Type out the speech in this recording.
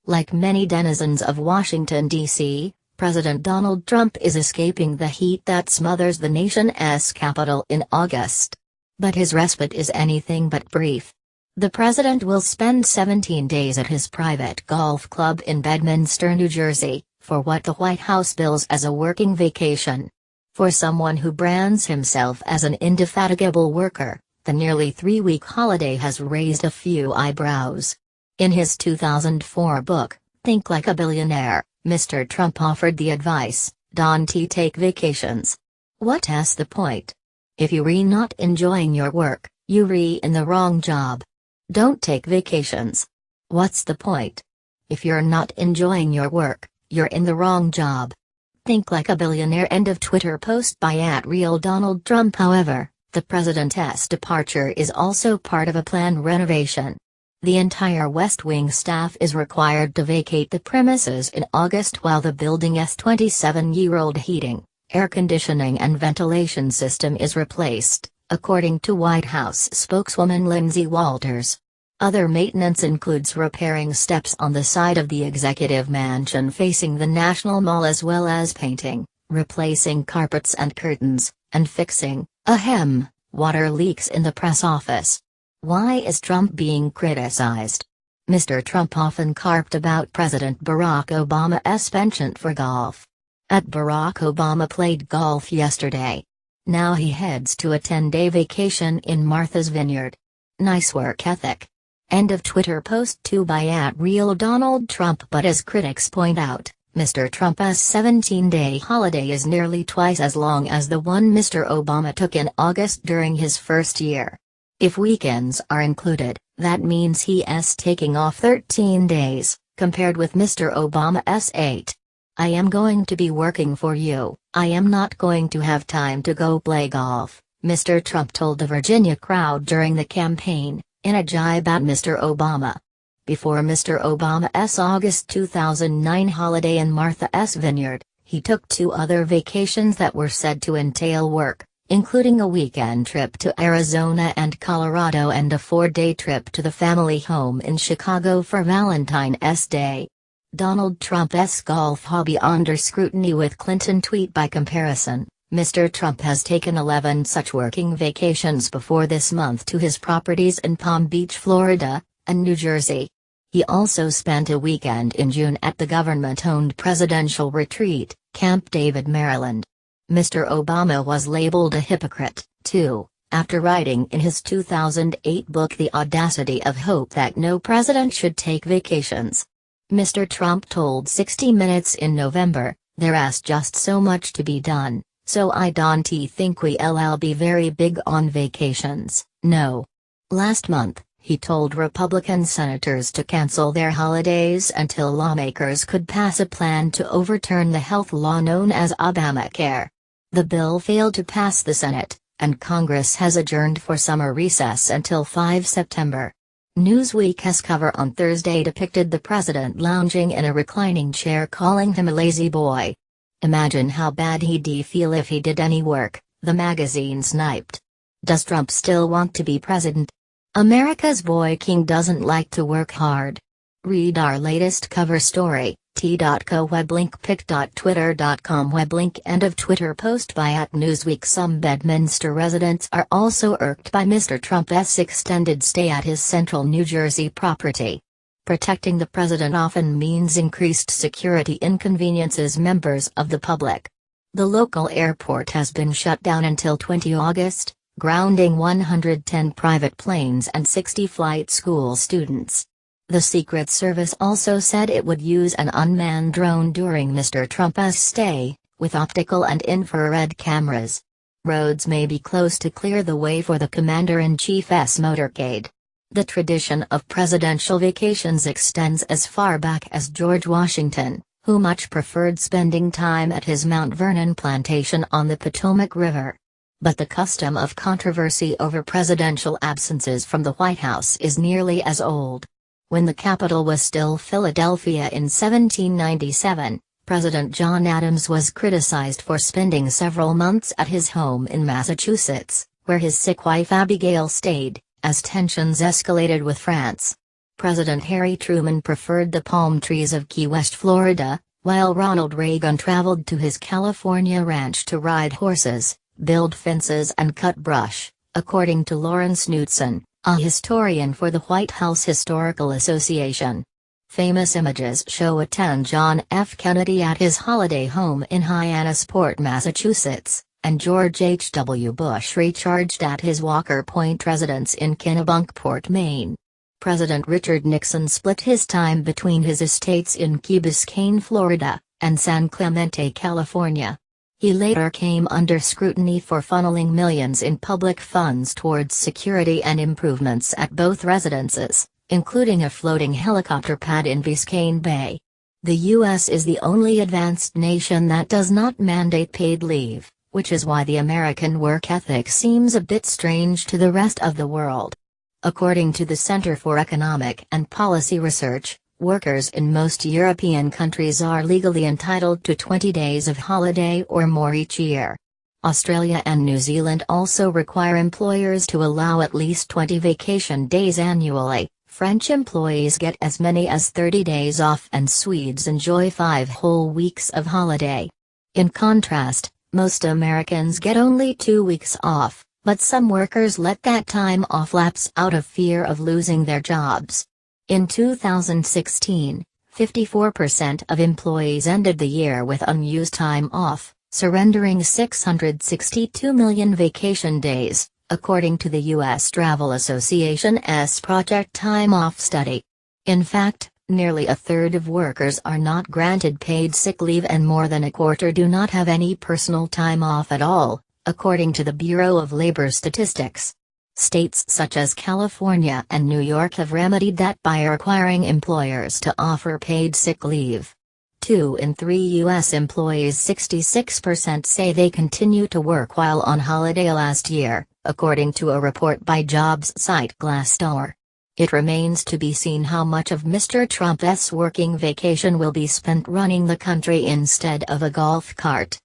Like many denizens of Washington, D.C., President Donald Trump is escaping the heat that smothers the nation's capital in August. But his respite is anything but brief. The president will spend 17 days at his private golf club in Bedminster, New Jersey, for what the White House bills as a working vacation. For someone who brands himself as an indefatigable worker, the nearly 3-week holiday has raised a few eyebrows. In his 2004 book, Think Like a Billionaire, Mr. Trump offered the advice, "Don't take vacations. What's the point? If you re not enjoying your work, you re in the wrong job. Don't take vacations. What's the point? If you're not enjoying your work, you're in the wrong job." Think Like a Billionaire. End of Twitter post by @RealDonaldTrump. However, the president's departure is also part of a planned renovation. The entire West Wing staff is required to vacate the premises in August while the building's 27-year-old heating, air conditioning and ventilation system is replaced, according to White House spokeswoman Lindsay Walters. Other maintenance includes repairing steps on the side of the executive mansion facing the National Mall, as well as painting, replacing carpets and curtains, and fixing water leaks in the press office. Why is Trump being criticized? Mr. Trump often carped about President Barack Obama's penchant for golf. Barack Obama played golf yesterday. Now he heads to a 10-day vacation in Martha's Vineyard. Nice work ethic. End of Twitter post 2 by @RealDonaldTrump. But as critics point out, Mr. Trump's 17-day holiday is nearly twice as long as the one Mr. Obama took in August during his first year. If weekends are included, that means he is taking off 13 days, compared with Mr. Obama's 8. "I am going to be working for you, I am not going to have time to go play golf," Mr. Trump told the Virginia crowd during the campaign, in a jibe at Mr. Obama. Before Mr. Obama's August 2009 holiday in Martha's Vineyard, he took 2 other vacations that were said to entail work, including a weekend trip to Arizona and Colorado and a 4-day trip to the family home in Chicago for Valentine's Day. Donald Trump's golf hobby under scrutiny with Clinton tweet. By comparison, Mr. Trump has taken 11 such working vacations before this month to his properties in Palm Beach, Florida, and New Jersey. He also spent a weekend in June at the government-owned presidential retreat, Camp David, Maryland. Mr. Obama was labeled a hypocrite, too, after writing in his 2008 book The Audacity of Hope that no president should take vacations. Mr. Trump told 60 Minutes in November, "There's just so much to be done, so I don't think we'll be very big on vacations, no." Last month, he told Republican senators to cancel their holidays until lawmakers could pass a plan to overturn the health law known as Obamacare. The bill failed to pass the Senate, and Congress has adjourned for summer recess until 5 September. Newsweek's cover on Thursday depicted the president lounging in a reclining chair, calling him a lazy boy. "Imagine how bad he'd feel if he did any work," the magazine sniped. Does Trump still want to be president? America's boy king doesn't like to work hard. Read our latest cover story, t.co weblink pic.twitter.com weblink. End of Twitter post by @Newsweek. Some Bedminster residents are also irked by Mr. Trump's extended stay at his central New Jersey property. Protecting the president often means increased security inconveniences members of the public. The local airport has been shut down until 20 August, grounding 110 private planes and 60 flight school students. The Secret Service also said it would use an unmanned drone during Mr. Trump's stay, with optical and infrared cameras. Roads may be closed to clear the way for the Commander-in-Chief's motorcade. The tradition of presidential vacations extends as far back as George Washington, who much preferred spending time at his Mount Vernon plantation on the Potomac River. But the custom of controversy over presidential absences from the White House is nearly as old. When the capital was still Philadelphia in 1797, President John Adams was criticized for spending several months at his home in Massachusetts, where his sick wife Abigail stayed, as tensions escalated with France. President Harry Truman preferred the palm trees of Key West, Florida, while Ronald Reagan traveled to his California ranch to ride horses, build fences and cut brush, according to Lawrence Knutson, a historian for the White House Historical Association. Famous images show attend John F. Kennedy at his holiday home in Hyannisport, Massachusetts, and George H.W. Bush recharged at his Walker Point residence in Kennebunkport, Maine. President Richard Nixon split his time between his estates in Key Biscayne, Florida, and San Clemente, California. He later came under scrutiny for funneling millions in public funds towards security and improvements at both residences, including a floating helicopter pad in Biscayne Bay. The U.S. is the only advanced nation that does not mandate paid leave, which is why the American work ethic seems a bit strange to the rest of the world. According to the Center for Economic and Policy Research, workers in most European countries are legally entitled to 20 days of holiday or more each year. Australia and New Zealand also require employers to allow at least 20 vacation days annually. French employees get as many as 30 days off and Swedes enjoy 5 whole weeks of holiday. In contrast, most Americans get only 2 weeks off, but some workers let that time off lapse out of fear of losing their jobs. In 2016, 54% of employees ended the year with unused time off, surrendering 662 million vacation days, according to the U.S. Travel Association's Project Time Off study. In fact, nearly a third of workers are not granted paid sick leave and more than a quarter do not have any personal time off at all, according to the Bureau of Labor Statistics. States such as California and New York have remedied that by requiring employers to offer paid sick leave. 2 in 3 U.S. employees, 66%, say they continue to work while on holiday last year, according to a report by jobs site Glassdoor. It remains to be seen how much of Mr. Trump's working vacation will be spent running the country instead of a golf cart.